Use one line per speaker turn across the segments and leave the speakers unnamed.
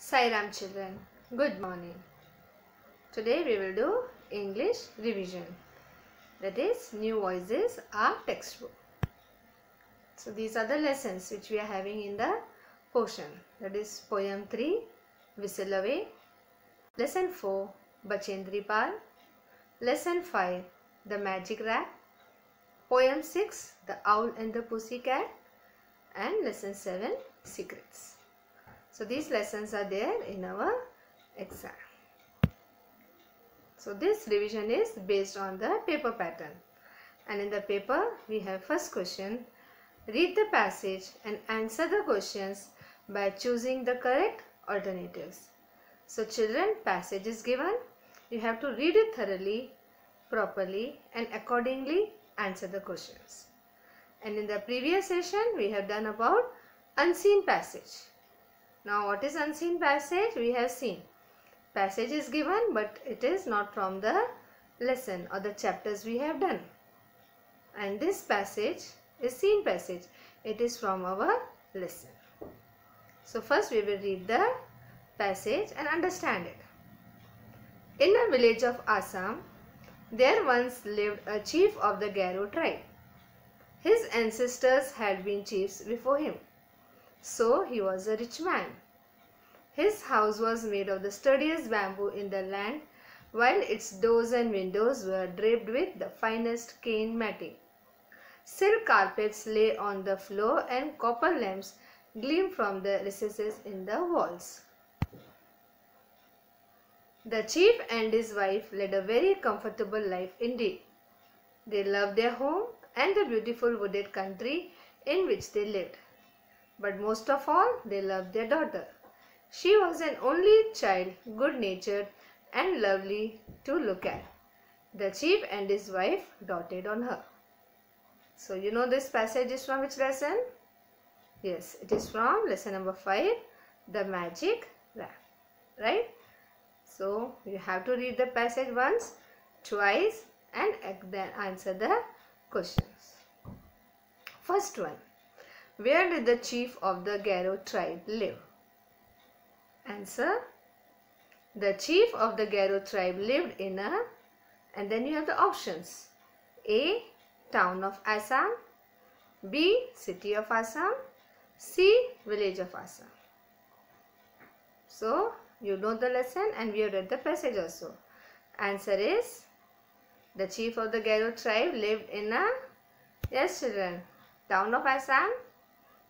Sai Ram children, good morning. Today we will do English revision, that is New Voices, our textbook. So these are the lessons which we are having in the portion, that is Poem 3, Whistle Away, Lesson 4, Bachendri, Lesson 5, The Magic Rat, Poem 6, The Owl and the Pussycat, and Lesson 7, Secrets. So these lessons are there in our exam. So this revision is based on the paper pattern. And in the paper we have first question. Read the passage and answer the questions by choosing the correct alternatives. So children, passage is given. You have to read it thoroughly, properly, and accordingly answer the questions. And in the previous session we have done about unseen passage. Now what is unseen passage? We have seen. Passage is given but it is not from the lesson or the chapters we have done. And this passage is seen passage. It is from our lesson. So first we will read the passage and understand it. In a village of Assam, there once lived a chief of the Garo tribe. His ancestors had been chiefs before him. So he was a rich man. His house was made of the sturdiest bamboo in the land, while its doors and windows were draped with the finest cane matting. Silk carpets lay on the floor and copper lamps gleamed from the recesses in the walls. The chief and his wife led a very comfortable life indeed. They loved their home and the beautiful wooded country in which they lived. But most of all, they loved their daughter. She was an only child, good-natured and lovely to look at. The chief and his wife doted on her. So you know this passage is from which lesson? Yes, it is from lesson number 5, The Magic Rat. Right? So you have to read the passage once, twice, and then answer the questions. First one. Where did the chief of the Garo tribe live? Answer. The chief of the Garo tribe lived in a, and then you have the options. A. Town of Assam. B. City of Assam. C. Village of Assam. So you know the lesson and we have read the passage also. Answer is the chief of the Garo tribe lived in a, yes children, town of Assam,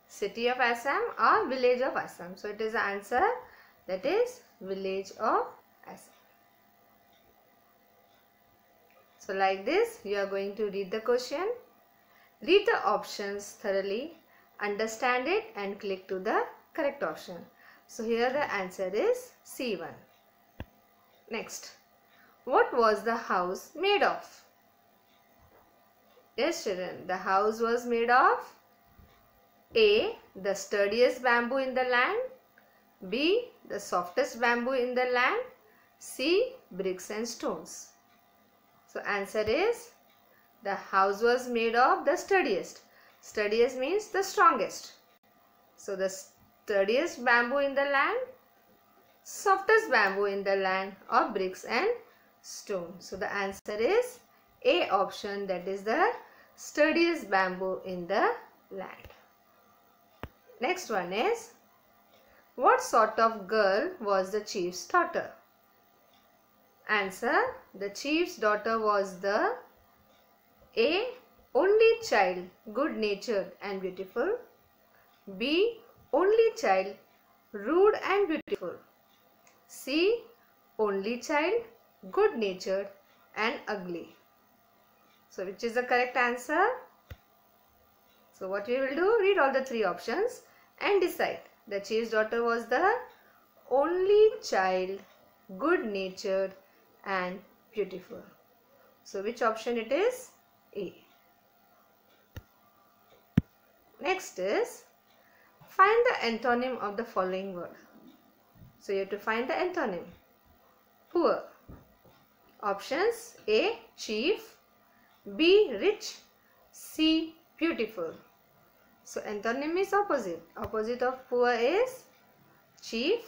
city of Assam or village of Assam. So it is the answer, that is village of Assam. So like this you are going to read the question, read the options thoroughly, understand it and click to the correct option. So here the answer is C1. Next, what was the house made of? Yes children, the house was made of A. The sturdiest bamboo in the land. B. The softest bamboo in the land. C. Bricks and stones. So answer is the house was made of the sturdiest. Sturdiest means the strongest. So the sturdiest bamboo in the land, softest bamboo in the land, or bricks and stone. So the answer is A option, that is the sturdiest bamboo in the land. Next one is, what sort of girl was the chief's daughter? Answer, the chief's daughter was the A. Only child, good-natured and beautiful. B. Only child, rude and beautiful. C. Only child, good-natured and ugly. So which is the correct answer? So what we will do, read all the three options and decide. The chief's daughter was the only child, good-natured and beautiful. So which option it is? A. Next is, find the antonym of the following word. So you have to find the antonym. Poor. Options A. Chief. B. Rich. C. Beautiful. So antonym is opposite. Opposite of poor is chief.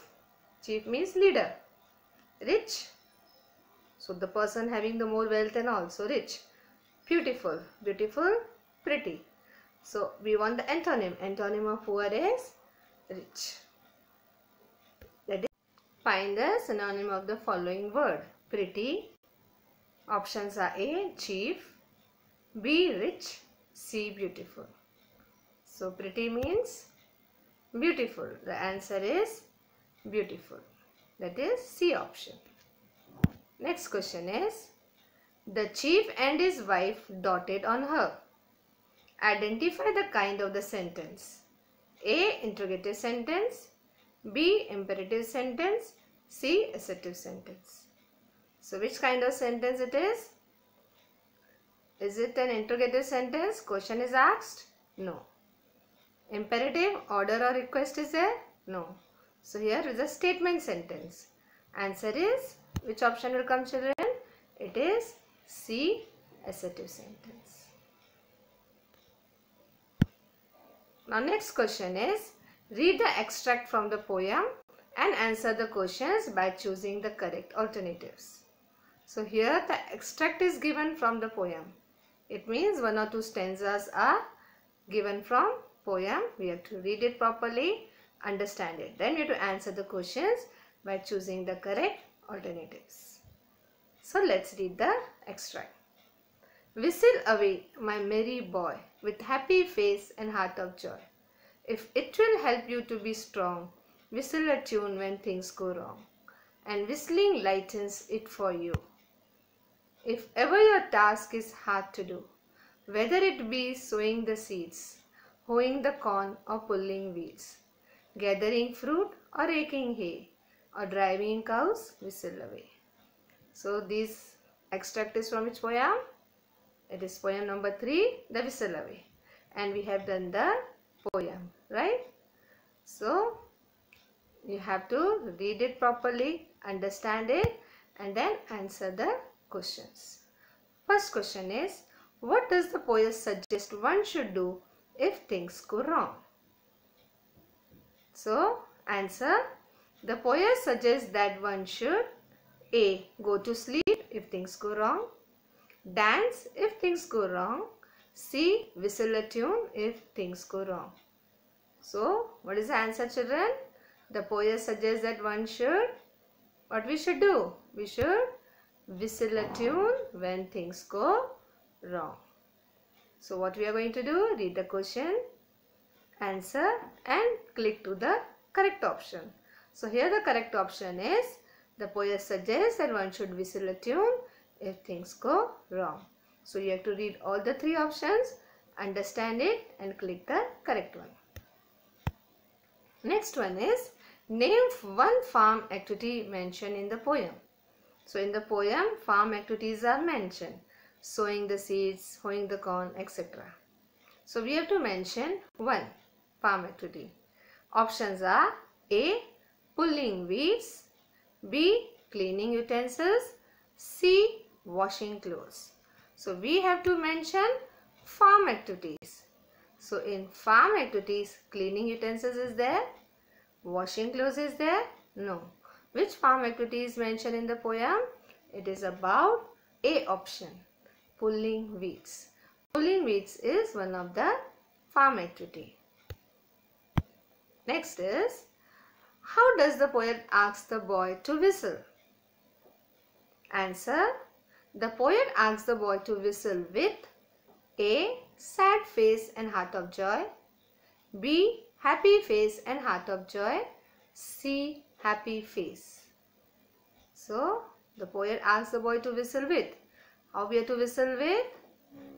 Chief means leader. Rich. So the person having the more wealth and also rich. Beautiful. Beautiful, pretty. So we want the antonym. Antonym of poor is rich. That is, find the synonym of the following word. Pretty. Options are A, chief, B, rich, C, beautiful. So pretty means beautiful. The answer is beautiful. That is C option. Next question is, the chief and his wife doted on her. Identify the kind of the sentence. A, interrogative sentence, B, imperative sentence, C, assertive sentence. So which kind of sentence it is? Is it an interrogative sentence? Question is asked? No. Imperative, order or request is there? No. So here is a statement sentence. Answer is, which option will come, children? It is C, assertive sentence. Now next question is, read the extract from the poem and answer the questions by choosing the correct alternatives. So here the extract is given from the poem. It means one or two stanzas are given from poem. We have to read it properly, understand it. Then we have to answer the questions by choosing the correct alternatives. So let's read the extract. Whistle away, my merry boy, with happy face and heart of joy. If it will help you to be strong, whistle a tune when things go wrong, and whistling lightens it for you. If ever your task is hard to do, whether it be sowing the seeds, hoeing the corn or pulling weeds, gathering fruit or raking hay, or driving cows, whistle away. So this extract is from which poem? It is poem number 3, the whistle away. And we have done the poem, right? So you have to read it properly, understand it, and then answer the questions. First question is, what does the poet suggest one should do if things go wrong? So answer, the poet suggests that one should A, go to sleep if things go wrong, dance if things go wrong, C, whistle a tune if things go wrong. So what is the answer, children? The poet suggests that one should, what we should do? We should whistle a tune when things go wrong. So what we are going to do? Read the question, answer, and click to the correct option. So here the correct option is, the poet suggests that one should whistle a tune if things go wrong. So you have to read all the 3 options, understand it, and click the correct one. Next one is, name one farm activity mentioned in the poem. So in the poem, farm activities are mentioned. Sowing the seeds, hoeing the corn, etc. So we have to mention one farm activity. Options are A, pulling weeds, B, cleaning utensils, C, washing clothes. So we have to mention farm activities. So in farm activities, cleaning utensils is there, washing clothes is there? No. Which farm activity is mentioned in the poem? It is about A option, pulling weeds. Pulling weeds is one of the farm activity. Next is, how does the poet ask the boy to whistle? Answer, the poet asks the boy to whistle with A, sad face and heart of joy, B, happy face and heart of joy, C, happy face. So the poet asks the boy to whistle with. How we have to whistle with?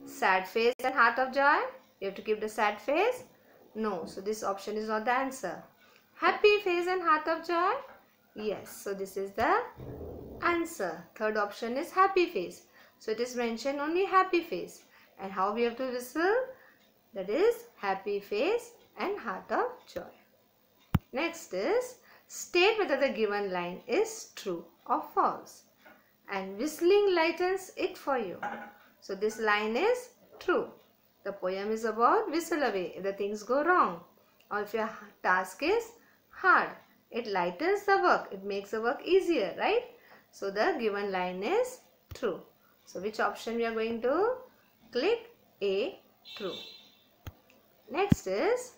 Sad face and heart of joy. You have to keep the sad face? No. So this option is not the answer. Happy face and heart of joy? Yes. So this is the answer. Third option is happy face. So it is mentioned only happy face. And how we have to whistle? That is happy face and heart of joy. Next is, state whether the given line is true or false. And whistling lightens it for you. So this line is true. The poem is about whistle away if the things go wrong, or if your task is hard. It lightens the work. It makes the work easier, right? So the given line is true. So which option we are going to click? A, true. Next is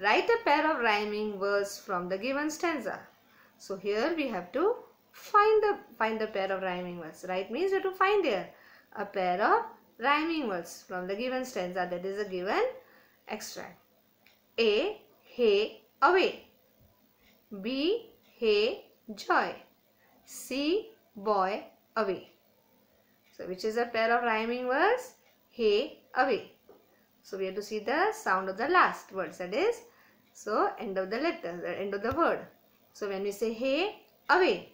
write a pair of rhyming words from the given stanza. So here we have to find the pair of rhyming words. Right means we have to find here a pair of rhyming words from the given stanza, that is a given extract. A, hey, away. B, hey, joy. C, boy, away. So which is a pair of rhyming words? Hey, away. So we have to see the sound of the last words, that is, so end of the letter, the end of the word. So when we say hey, away,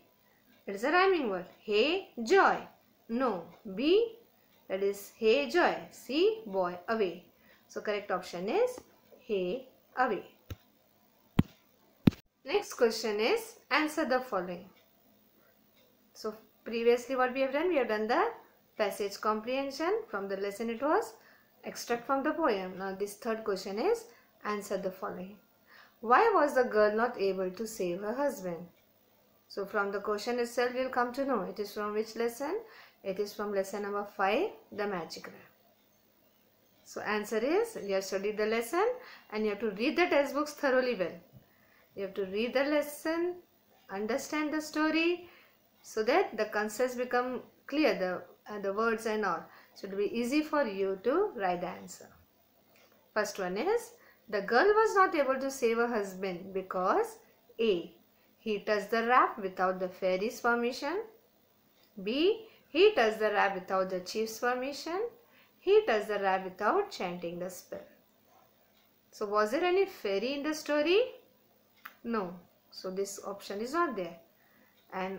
it is a rhyming word. Hey, joy. No. B, that is hey, joy. C, boy, away. So correct option is hey, away. Next question is answer the following. So previously what we have done? We have done the passage comprehension. From the lesson it was extract from the poem. Now this third question is answer the following. Why was the girl not able to save her husband? So from the question itself we will come to know it is from which lesson? It is from lesson number 5, the magic rap. So answer is, you have studied the lesson and you have to read the textbooks thoroughly well. You have to read the lesson, understand the story, so that the concepts become clear, the words and all. So it will be easy for you to write the answer. First one is, the girl was not able to save her husband because A, he touched the rap without the fairy's permission. B, he touched the rap without the chief's permission. He touched the rap without chanting the spell. So was there any fairy in the story? No. So this option is not there. And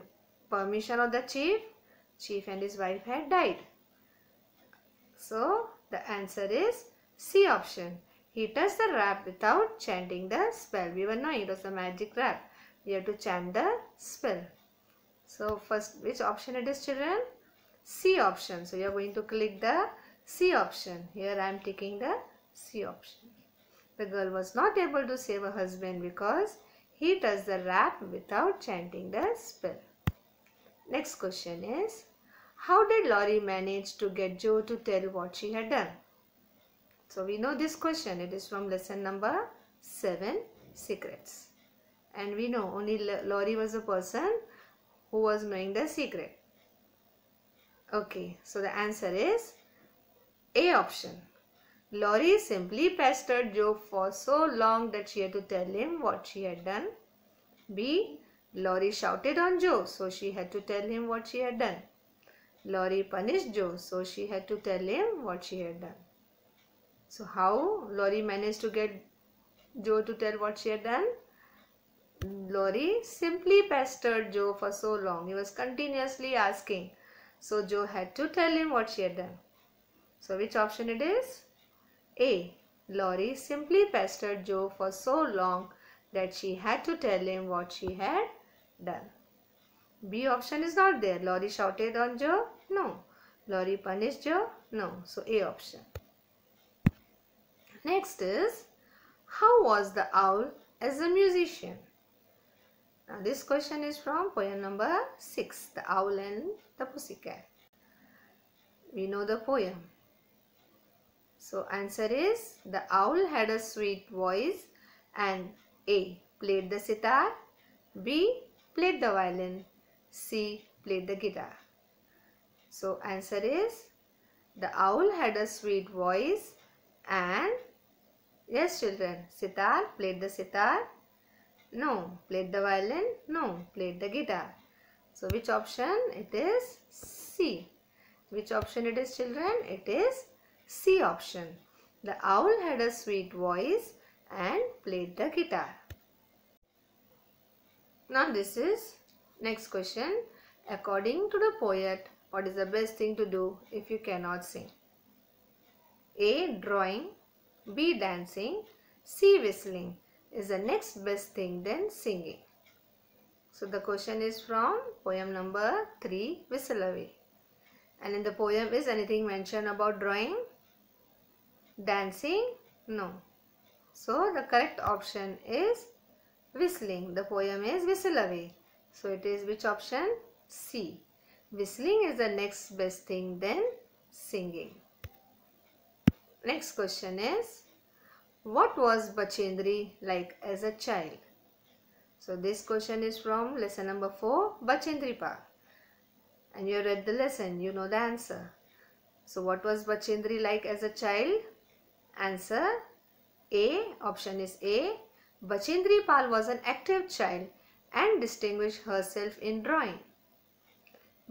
permission of the chief and his wife had died. So the answer is C option. He touched the rap without chanting the spell. We were knowing it was a magic rap. We have to chant the spell. So first, which option it is, children? C option. So you are going to click the C option. Here I am taking the C option. The girl was not able to save her husband because he touched the rap without chanting the spell. Next question is, how did Laurie manage to get Joe to tell what she had done? So we know this question. It is from lesson number 7, Secrets. And we know only Laurie was the person who was knowing the secret. Okay, so the answer is A option. Laurie simply pestered Joe for so long that she had to tell him what she had done. B, Laurie shouted on Joe, so she had to tell him what she had done. Laurie punished Joe, so she had to tell him what she had done. So how Laurie managed to get Joe to tell what she had done? Laurie simply pestered Joe for so long. He was continuously asking. So Joe had to tell him what she had done. So which option it is? A. Laurie simply pestered Joe for so long that she had to tell him what she had done. B option is not there. Laurie shouted on Joe? No. Laurie punished Joe? No. So A option. Next is, how was the owl as a musician? Now this question is from poem number 6, The Owl and the Pussycat. We know the poem. So answer is, the owl had a sweet voice and A, played the sitar, B, played the violin, C, played the guitar. So answer is, the owl had a sweet voice and, yes children, sitar, played the sitar. No. Played the violin? No. Played the guitar. So which option? It is C. Which option it is, children? It is C option. The owl had a sweet voice and played the guitar. Now this is next question. According to the poet, what is the best thing to do if you cannot sing? A, drawing. B, dancing. C, whistling. Is the next best thing than singing. So the question is from poem number 3, Whistle Away. And in the poem, is anything mentioned about drawing? Dancing? No. So the correct option is whistling. The poem is Whistle Away. So it is which option? C. Whistling is the next best thing than singing. Next question is, what was Bachendri like as a child? So this question is from lesson number 4, Bachendri Pa. And you read the lesson, you know the answer. So what was Bachendri like as a child? Answer A. Option is A. Bachendri Pal was an active child and distinguished herself in drawing.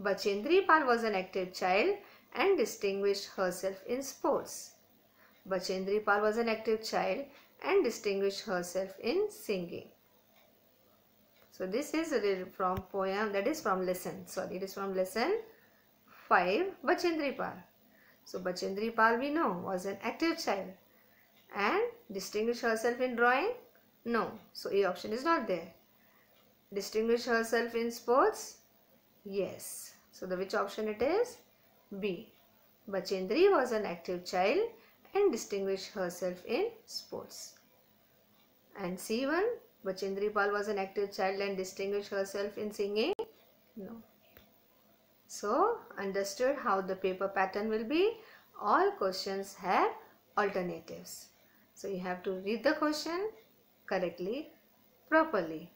Bachendri Pal was an active child and distinguished herself in sports. Bachendri Pal was an active child and distinguished herself in singing. So this is from poem, that is from lesson, it is from lesson 5, Bachendri Pal. So Bachendri Pal we know was an active child and distinguished herself in drawing? No. So A option is not there. Distinguished herself in sports? Yes. So the which option it is? B. Bachendri was an active child and distinguished herself in sports. And C1, Bachendri Pal was an active child and distinguished herself in singing? No. So understood how the paper pattern will be? All questions have alternatives. So you have to read the question correctly, properly,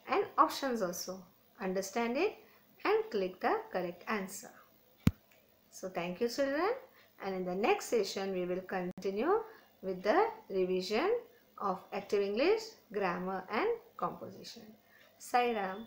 and options also. Understand it and click the correct answer. So thank you children, and in the next session we will continue with the revision of active English, grammar and composition. Sai Ram.